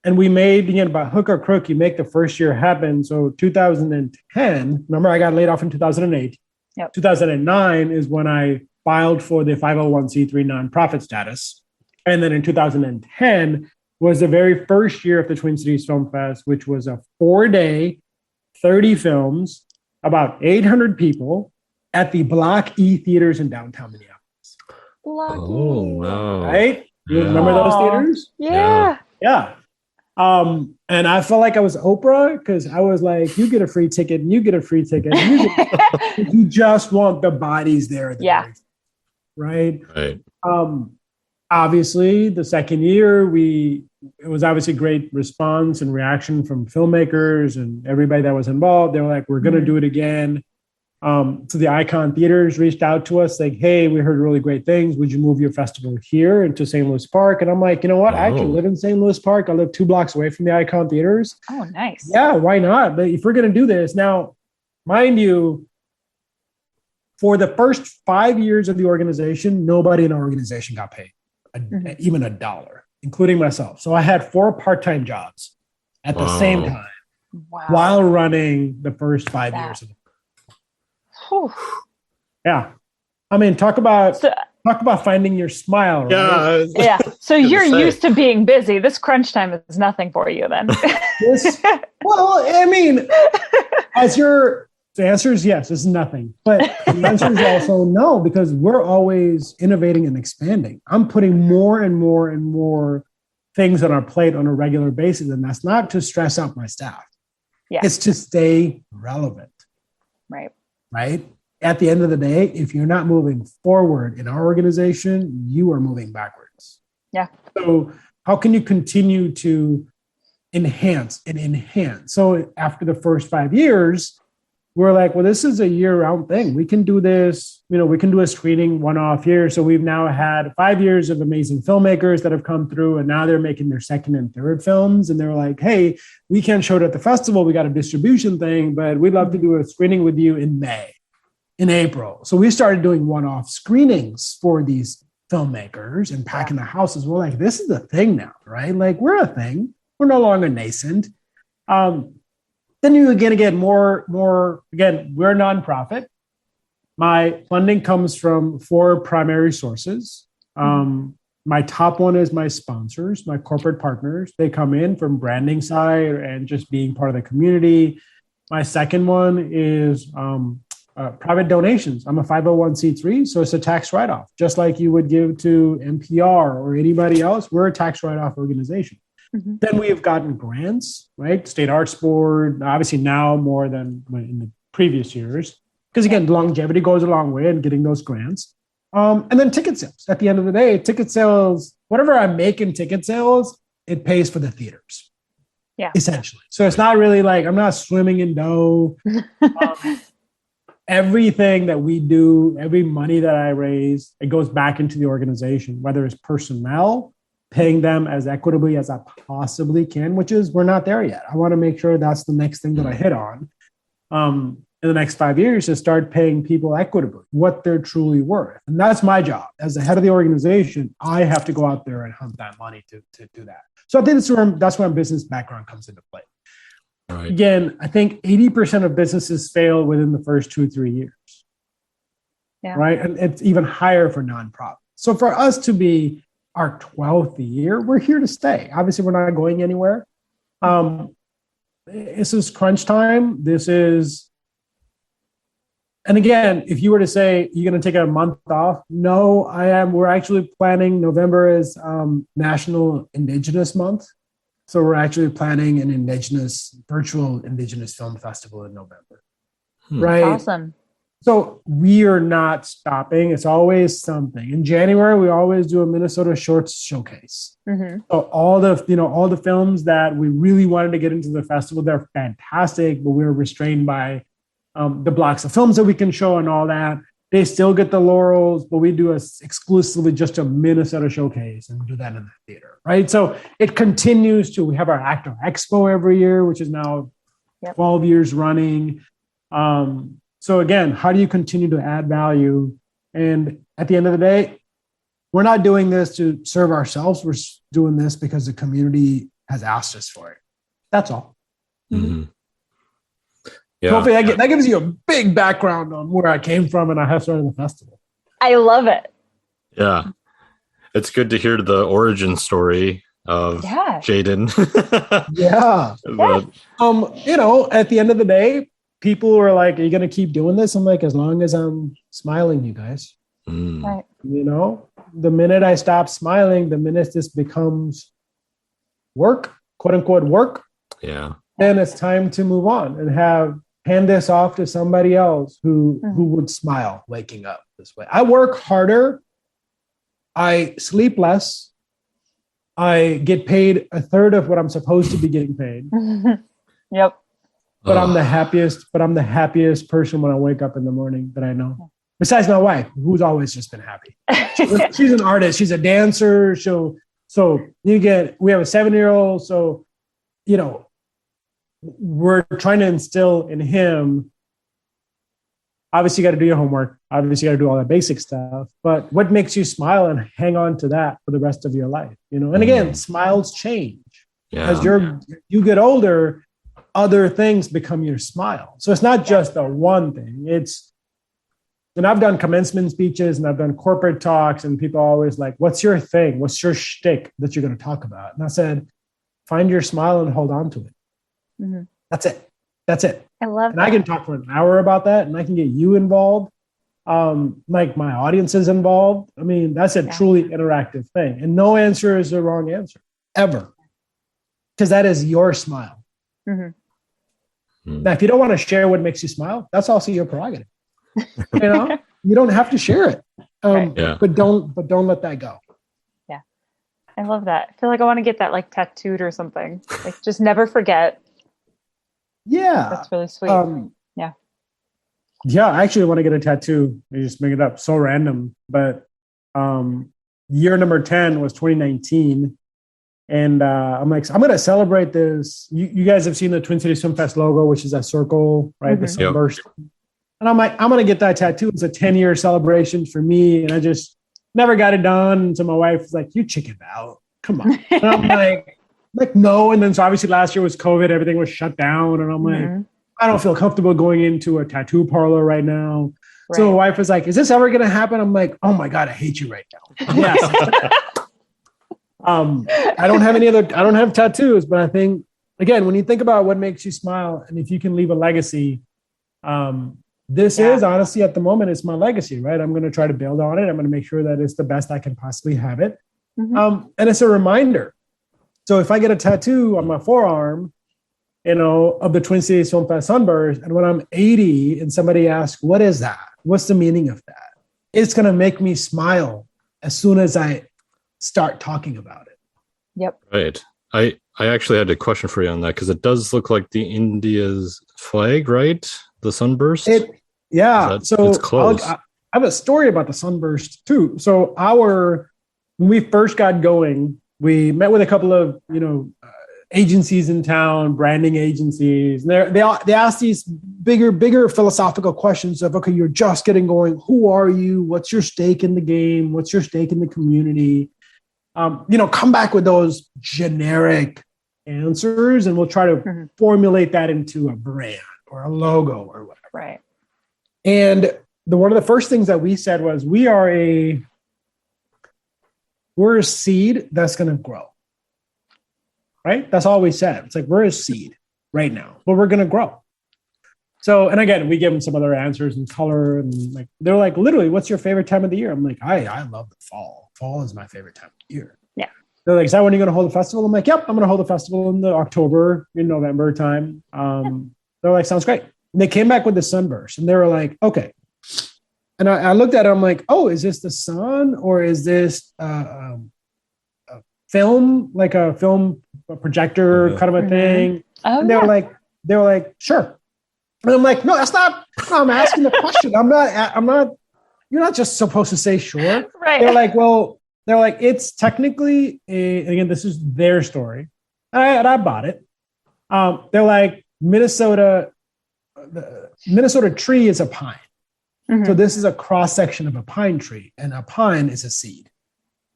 Speaker 3: And we made, again, by hook or crook, you make the first year happen. So 2010, remember I got laid off in 2008. Yep. 2009 is when I filed for the 501c3 nonprofit status. And then in 2010 was the very first year of the Twin Cities Film Fest, which was a 4-day, 30 films, about 800 people at the Block E theaters in downtown Minneapolis.
Speaker 2: Block E.
Speaker 1: Oh, wow.
Speaker 3: Right? You remember those theaters?
Speaker 2: Yeah.
Speaker 3: Yeah. And I felt like I was Oprah because I was like, you get a free ticket and you get a free ticket. You just want the bodies there. Right. Obviously, the second year, it was obviously great response and reaction from filmmakers and everybody that was involved. They were like, we're going to do it again. So the Icon Theaters reached out to us like, hey, we heard really great things. Would you move your festival here into St. Louis Park? And I'm like, you know what? I actually live in St. Louis Park. I live 2 blocks away from the Icon Theaters.
Speaker 2: Oh, nice.
Speaker 3: Yeah, why not? But if we're going to do this now, mind you, for the first 5 years of the organization, nobody in our organization got paid, even $1, including myself. So I had 4 part-time jobs at the same time while running the first 5 years of the Yeah. I mean, talk about finding your smile. Right?
Speaker 2: Yeah. So you're used to being busy. This crunch time is nothing for you then.
Speaker 3: Well, I mean, the answer is yes, it's nothing. But the answer is also no, because we're always innovating and expanding. I'm putting more and more and more things on our plate on a regular basis. And that's not to stress out my staff. Yeah. It's to stay relevant. Right? At the end of the day, if you're not moving forward in our organization, you are moving backwards. Yeah. So how can you continue to enhance? So after the first 5 years, we're like, well, this is a year-round thing. We can do this, we can do a screening one-off here. So we've now had 5 years of amazing filmmakers that have come through, and now they're making their second and third films. And they're like, hey, we can't show it at the festival. We got a distribution thing, but we'd love to do a screening with you in April. So we started doing one-off screenings for these filmmakers and packing the houses. We're like, this is a thing now, right? Like we're a thing. We're no longer nascent. Then you're going to get more, again, we're a nonprofit. My funding comes from 4 primary sources. My top one is my sponsors, my corporate partners. They come in from branding side and just being part of the community. My second one is private donations. I'm a 501c3, so it's a tax write-off. Just like you would give to NPR or anybody else, we're a tax write-off organization. Then we have gotten grants, right? State Arts Board, obviously now more than in the previous years. Because again, longevity goes a long way in getting those grants. And then ticket sales. At the end of the day, ticket sales, whatever I make in ticket sales, it pays for the theaters. Yeah. Essentially. So it's not really like I'm not swimming in dough. Everything that we do, every money that I raise, it goes back into the organization, whether it's personnel, paying them as equitably as I possibly can, which is we're not there yet. I want to make sure that's the next thing that I hit on in the next 5 years, to start paying people equitably what they're truly worth. And that's my job. As the head of the organization, I have to go out there and hunt that money to do that. So I think that's where business background comes into play. Right. Again, I think 80% of businesses fail within the first 2-3 years. Yeah. Right. And it's even higher for nonprofits. So for us to be our 12th year, we're here to stay. Obviously, we're not going anywhere. This is crunch time. And again, if you were to say you're going to take a month off, no, I am. We're actually planning. November is National Indigenous Month. So we're actually planning an virtual Indigenous film festival in November. Right.
Speaker 2: Awesome.
Speaker 3: So we are not stopping. It's always something. In January, we always do a Minnesota Shorts showcase.
Speaker 2: Mm-hmm.
Speaker 3: So all the films that we really wanted to get into the festival, they're fantastic, but we were restrained by the blocks of films that we can show and all that. They still get the laurels, but we do exclusively just a Minnesota showcase and do that in the theater, right? So it continues to. We have our Actor Expo every year, which is now 12 years running. So again, how do you continue to add value? And at the end of the day, we're not doing this to serve ourselves. We're doing this because the community has asked us for it. That's all.
Speaker 1: Mm-hmm. Yeah.
Speaker 3: So hopefully that gives you a big background on where I came from and how I started the festival.
Speaker 2: I love it.
Speaker 1: Yeah. It's good to hear the origin story of Jatin.
Speaker 3: Yeah.
Speaker 1: But,
Speaker 3: at the end of the day, people were like, are you going to keep doing this? I'm like, as long as I'm smiling, you guys.
Speaker 2: Right.
Speaker 3: The minute I stop smiling, the minute this becomes work, quote unquote work, then it's time to move on and hand this off to somebody else who would smile waking up this way. I work harder. I sleep less. I get paid a third of what I'm supposed to be getting paid.
Speaker 2: Yep.
Speaker 3: But I'm the happiest person when I wake up in the morning that I know. Besides my wife, who's always just been happy. She's an artist. She's a dancer. So we have a 7-year-old. So, we're trying to instill in him. Obviously, you got to do your homework. Obviously, you got to do all that basic stuff. But what makes you smile and hang on to that for the rest of your life? And again, smiles change as you get older. Other things become your smile. So it's not just the one thing. And I've done commencement speeches and I've done corporate talks, and people are always like, what's your thing? What's your shtick that you're going to talk about? And I said, find your smile and hold on to it.
Speaker 2: Mm-hmm.
Speaker 3: That's it.
Speaker 2: I love
Speaker 3: that. And
Speaker 2: I
Speaker 3: can talk for an hour about that, and I can get you involved. Like my audience is involved. I mean, that's a truly interactive thing. And no answer is the wrong answer ever. Because that is your smile.
Speaker 2: Mm-hmm.
Speaker 3: Now, if you don't want to share what makes you smile, that's also your prerogative. You don't have to share it, but don't let that go.
Speaker 2: Yeah, I love that. I feel like I want to get that like tattooed or something. Like just never forget.
Speaker 3: Yeah,
Speaker 2: that's really sweet.
Speaker 3: Yeah, I actually want to get a tattoo. I just make it up. So random, but year number 10 was 2019. And I'm like, I'm going to celebrate this. You guys have seen the Twin Cities Film Fest logo, which is that circle, right? The sunburst. And I'm like, I'm going to get that tattoo. It's a 10-year celebration for me. And I just never got it done. So my wife was like, you chickened out. Come on. And I'm like, no. And then so obviously last year was COVID. Everything was shut down. And I'm like, I don't feel comfortable going into a tattoo parlor right now. Right. So my wife was like, is this ever going to happen? I'm like, oh my God, I hate you right now. Yes. I don't have tattoos, but I think, again, when you think about what makes you smile and if you can leave a legacy, this is honestly at the moment, it's my legacy, right? I'm going to try to build on it. I'm going to make sure that it's the best I can possibly have it. And it's a reminder. So if I get a tattoo on my forearm, of the Twin Cities Film Fest Sunburst, and when I'm 80 and somebody asks, what is that? What's the meaning of that? It's going to make me smile as soon as I start talking about it.
Speaker 2: Yep.
Speaker 1: Right. I actually had a question for you on that because it does look like the India's flag, right? The sunburst.
Speaker 3: So
Speaker 1: it's close.
Speaker 3: I have a story about the sunburst too. So when we first got going, we met with a couple of agencies in town, branding agencies. And they asked these bigger philosophical questions of, okay, you're just getting going. Who are you? What's your stake in the game? What's your stake in the community? Come back with those generic answers, and we'll try to formulate that into a brand or a logo or whatever.
Speaker 2: Right.
Speaker 3: And one of the first things that we said was, we're a seed that's going to grow. Right? That's all we said. It's like, we're a seed right now, but we're going to grow. So, and again, we give them some other answers and color, and like, they're like, literally, what's your favorite time of the year? I'm like, I love the fall. Fall is my favorite time of the year.
Speaker 2: Yeah.
Speaker 3: They're like, is that when you're going to hold a festival? I'm like, yep, I'm going to hold a festival in the November time. They're like, sounds great. And they came back with the sunburst, and they were like, okay, And I looked at it, I'm like, oh, is this the sun or is this a film, like a film projector kind of a thing?
Speaker 2: Oh,
Speaker 3: And they were like, sure. And I'm like, no, that's not, I'm asking the question. I'm not, you're not just supposed to say sure.
Speaker 2: Right.
Speaker 3: They're like, it's technically again, this is their story. And I bought it. They're like, the Minnesota tree is a pine. Mm-hmm. So this is a cross section of a pine tree, and a pine is a seed,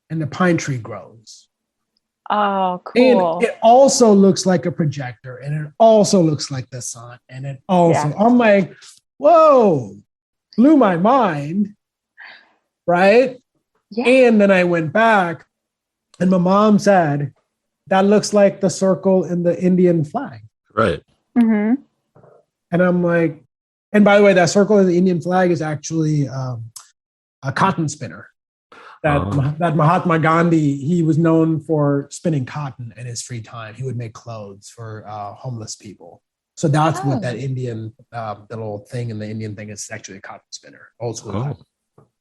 Speaker 3: and the pine tree grows.
Speaker 2: Oh, cool.
Speaker 3: And it also looks like a projector, and it also looks like the sun, and it also, I'm like, whoa, blew my mind, right? Yeah. And then I went back, and my mom said, that looks like the circle in the Indian flag.
Speaker 1: Right.
Speaker 2: Mm-hmm.
Speaker 3: And I'm like, and by the way, that circle in the Indian flag is actually a cotton spinner. That Mahatma Gandhi, he was known for spinning cotton in his free time. He would make clothes for homeless people. So that's what that Indian, the little thing in the Indian thing is, actually a cotton spinner. Old school.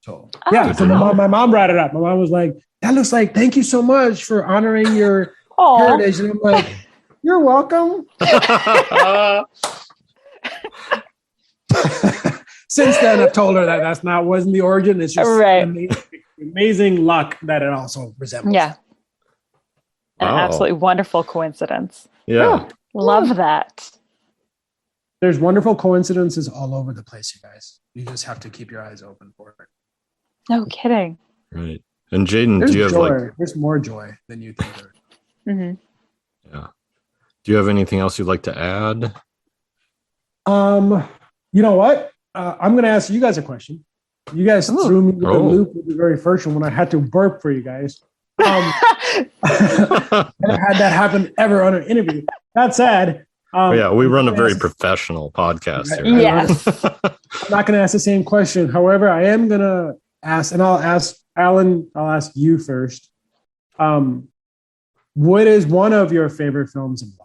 Speaker 3: So so my mom brought it up. My mom was like, that looks like, thank you so much for honoring your heritage. And I'm like, you're welcome. Since then, I've told her that wasn't the origin. It's just amazing luck that it also resembles.
Speaker 2: Yeah. An absolutely wonderful coincidence.
Speaker 1: Yeah.
Speaker 2: Love that.
Speaker 3: There's wonderful coincidences all over the place, you guys. You just have to keep your eyes open for it.
Speaker 2: No kidding.
Speaker 1: Right. And Jaden, do you have
Speaker 3: joy. There's more joy than you think there is.
Speaker 2: Mm-hmm.
Speaker 1: Yeah. Do you have anything else you'd like to add?
Speaker 3: You know what? I'm going to ask you guys a question. You guys threw me with the loop with the very first one when I had to burp for you guys. Never had that happen ever on an interview. That said,
Speaker 1: we run a very professional podcast here.
Speaker 2: Yes.
Speaker 3: I'm not going to ask the same question. However, I am going to ask, and I'll ask Alan, I'll ask you first. What is one of your favorite films and why?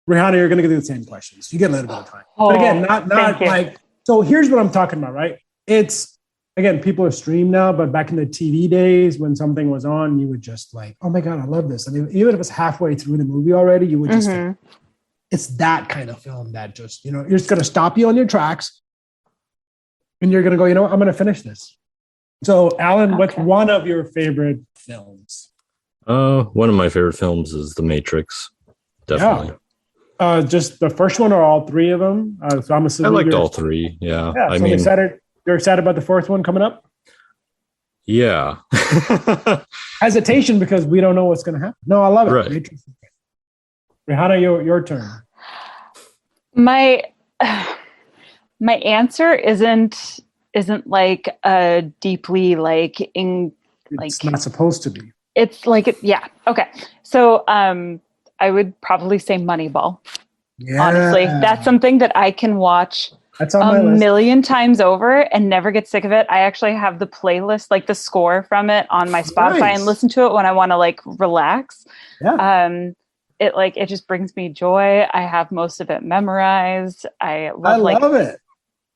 Speaker 3: Rihanna, you're going to get the same questions. You get a little bit of time. But again, not like, so here's what I'm talking about, right? It's, again, people are streamed now, but back in the TV days when something was on, you would just like, oh my God, I love this. And even if it's halfway through the movie already, you would just, it's that kind of film that just, you're just going to stop you on your tracks and you're going to go, I'm going to finish this. So Alan, what's one of your favorite films?
Speaker 1: One of my favorite films is The Matrix. Definitely.
Speaker 3: Yeah. Just the first one or all three of them? So I'm assuming
Speaker 1: I liked all three. Yeah.
Speaker 3: I mean, you're excited about the fourth one coming up?
Speaker 1: Yeah.
Speaker 3: Hesitation because we don't know what's going to happen. No, I love it. Right. Rihanna, your turn.
Speaker 2: My answer isn't like a deeply
Speaker 3: it's not supposed to be.
Speaker 2: It's like okay. So I would probably say Moneyball. Yeah. Honestly, that's something that I can watch a million times over and never get sick of it. I actually have the playlist, like the score from it on my Spotify and listen to it when I want to like relax. Yeah. It just brings me joy. I have most of it memorized. I love it.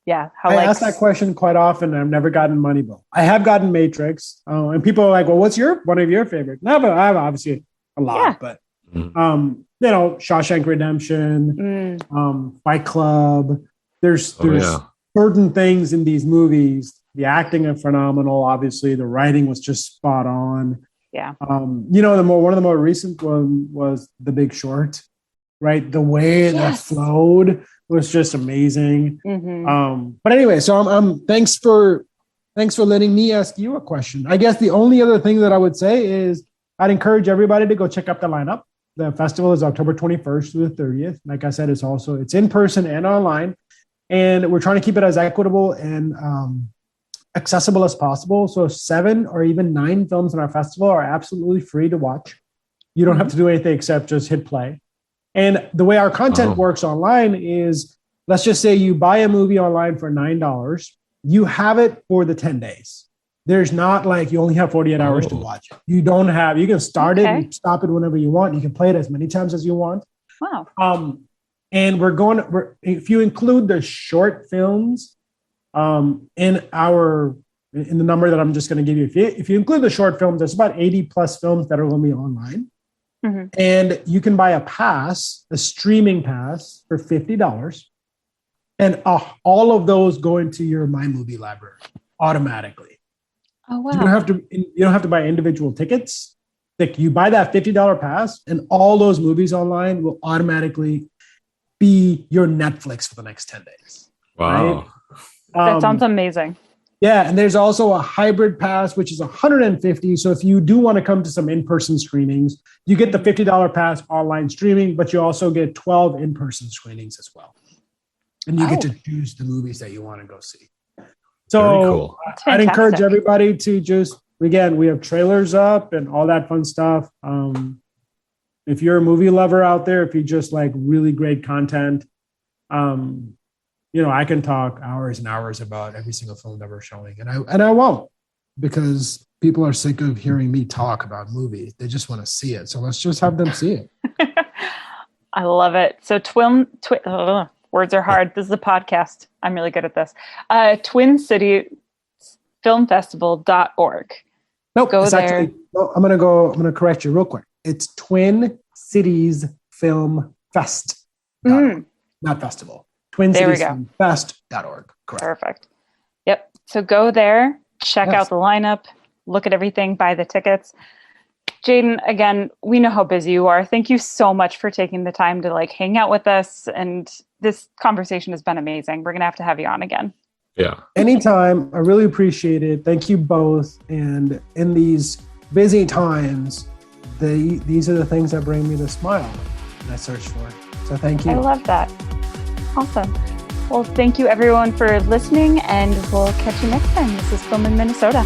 Speaker 2: Yeah.
Speaker 3: I ask that question quite often. And I've never gotten Moneyball. I have gotten Matrix. And people are like, well, what's one of your favorite? No, but I have obviously a lot, but Shawshank Redemption, Fight Club. There's certain things in these movies. The acting is phenomenal. Obviously, the writing was just spot on.
Speaker 2: Yeah.
Speaker 3: One of the more recent one was The Big Short. Right, the way that flowed was just amazing. Mm-hmm. But anyway, so I'm thanks for letting me ask you a question. I guess the only other thing that I would say is I'd encourage everybody to go check out the lineup. The festival is October 21st through the 30th. Like I said, it's in person and online. And we're trying to keep it as equitable and accessible as possible. So 7 or even 9 films in our festival are absolutely free to watch. You don't have to do anything except just hit play. And the way our content works online is, let's just say you buy a movie online for $9. You have it for the 10 days. There's not like you only have 48 hours to watch it. You can start it and stop it whenever you want. You can play it as many times as you want.
Speaker 2: Wow.
Speaker 3: And if you include the short films in the number that I'm just going to give you, if you include the short films, there's about 80 plus films that are going to be online. Mm-hmm. And you can buy a streaming pass for $50. And all of those go into your My Movie library automatically.
Speaker 2: Oh, wow.
Speaker 3: You don't have to buy individual tickets. Like, you buy that $50 pass and all those movies online will automatically be your Netflix for the next 10 days.
Speaker 1: Wow.
Speaker 3: Right?
Speaker 2: That sounds amazing.
Speaker 3: Yeah. And there's also a hybrid pass, which is $150. So if you do want to come to some in-person screenings, you get the $50 pass online streaming, but you also get 12 in-person screenings as well. And you get to choose the movies that you want to go see. So
Speaker 1: very cool.
Speaker 3: I'd encourage everybody to just, again, we have trailers up and all that fun stuff. If you're a movie lover out there, if you just like really great content, I can talk hours and hours about every single film that we're showing. And I won't, because people are sick of hearing me talk about movies. They just want to see it. So let's just have them see it.
Speaker 2: I love it. So words are hard. This is a podcast. I'm really good at this. Twin City Filmfestival.org.
Speaker 3: Nope.
Speaker 2: Go there.
Speaker 3: I'm going to correct you real quick. It's Twin Cities Film Fest. Not festival. Twin Cities Film Fest.org. Correct.
Speaker 2: Perfect. Yep. So go there, check out the lineup, look at everything, buy the tickets. Jatin, again, we know how busy you are. Thank you so much for taking the time to like hang out with us. And this conversation has been amazing. We're going to have you on again.
Speaker 1: Yeah.
Speaker 3: Anytime. I really appreciate it. Thank you both. And in these busy times, these are the things that bring me the smile that I search for. So thank you.
Speaker 2: I love that. Awesome. Well, thank you everyone for listening, and we'll catch you next time. This is Film in Minnesota.